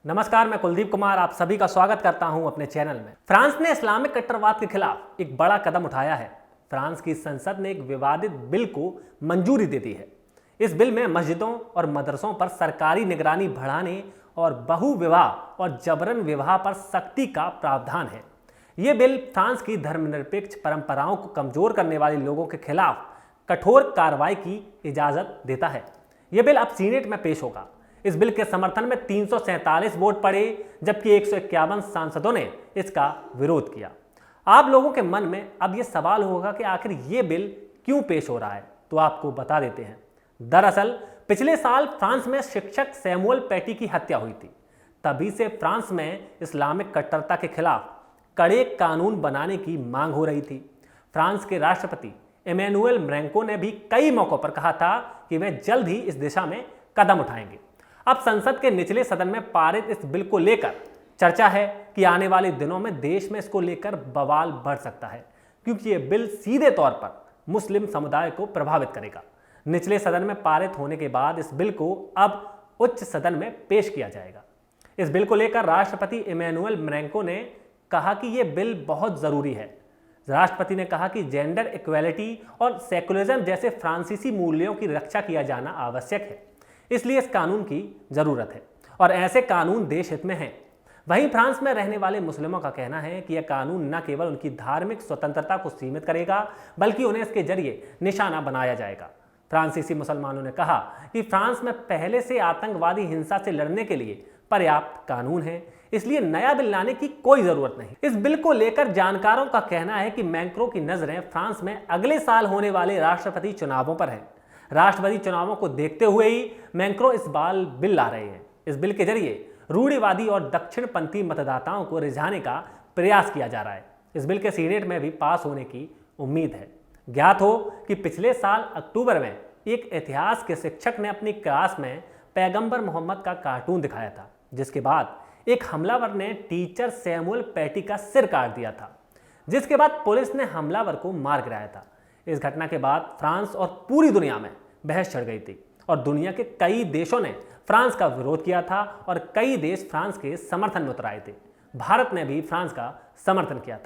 नमस्कार, मैं कुलदीप कुमार आप सभी का स्वागत करता हूं अपने चैनल में। फ्रांस ने इस्लामिक कट्टरवाद के खिलाफ एक बड़ा कदम उठाया है। फ्रांस की संसद ने एक विवादित बिल को मंजूरी दे दी है। इस बिल में मस्जिदों और मदरसों पर सरकारी निगरानी बढ़ाने और बहुविवाह और जबरन विवाह पर सख्ती का प्रावधान है। ये बिल फ्रांस की धर्मनिरपेक्ष परंपराओं को कमजोर करने वाले लोगों के खिलाफ कठोर कार्रवाई की इजाजत देता है। यह बिल अब सीनेट में पेश होगा। इस बिल के समर्थन में 347 वोट पड़े, जबकि 151 सांसदों ने इसका विरोध किया। आप लोगों के मन में अब यह सवाल होगा कि आखिर यह बिल क्यों पेश हो रहा है, तो आपको बता देते हैं। दरअसल पिछले साल फ्रांस में शिक्षक सैमुअल पैटी की हत्या हुई थी। तभी से फ्रांस में इस्लामिक कट्टरता के खिलाफ कड़े कानून बनाने की मांग हो रही थी। फ्रांस के राष्ट्रपति इमैनुअल मैक्रों ने भी कई मौकों पर कहा था कि वे जल्द ही इस दिशा में कदम उठाएंगे। अब संसद के निचले सदन में पारित इस बिल को लेकर चर्चा है कि आने वाले दिनों में देश में इसको लेकर बवाल बढ़ सकता है, क्योंकि यह बिल सीधे तौर पर मुस्लिम समुदाय को प्रभावित करेगा। निचले सदन में पारित होने के बाद इस बिल को अब उच्च सदन में पेश किया जाएगा। इस बिल को लेकर राष्ट्रपति इमैनुअल मैक्रों ने कहा कि यह बिल बहुत जरूरी है। राष्ट्रपति ने कहा कि जेंडर इक्वेलिटी और सेकुलरिज्म जैसे फ्रांसीसी मूल्यों की रक्षा किया जाना आवश्यक है, इसलिए इस कानून की जरूरत है और ऐसे कानून देश हित में हैं। वहीं फ्रांस में रहने वाले मुस्लिमों का कहना है कि यह कानून न केवल उनकी धार्मिक स्वतंत्रता को सीमित करेगा, बल्कि उन्हें इसके जरिए निशाना बनाया जाएगा। फ्रांसीसी मुसलमानों ने कहा कि फ्रांस में पहले से आतंकवादी हिंसा से लड़ने के लिए पर्याप्त कानून है, इसलिए नया बिल लाने की कोई जरूरत नहीं। इस बिल को लेकर जानकारों का कहना है कि मैक्रों की नजरें फ्रांस में अगले साल होने वाले राष्ट्रपति चुनावों पर है। राष्ट्रपति चुनावों को देखते हुए ही मैक्रों इस बार बिल ला रहे हैं। इस बिल के जरिए रूढ़िवादी और दक्षिणपंथी मतदाताओं को रिझाने का प्रयास किया जा रहा है। इस बिल के सीनेट में भी पास होने की उम्मीद है। ज्ञात हो कि पिछले साल अक्टूबर में एक इतिहास के शिक्षक ने अपनी क्लास में पैगंबर मोहम्मद का कार्टून दिखाया था, जिसके बाद एक हमलावर ने टीचर सैमुअल पैटी का सिर काट दिया था, जिसके बाद पुलिस ने हमलावर को मार गिराया था। इस घटना के बाद फ्रांस और पूरी दुनिया में बहस छिड़ गई थी और दुनिया के कई देशों ने फ्रांस का विरोध किया था और कई देश फ्रांस के समर्थन में उतर आए थे। भारत ने भी फ्रांस का समर्थन किया था।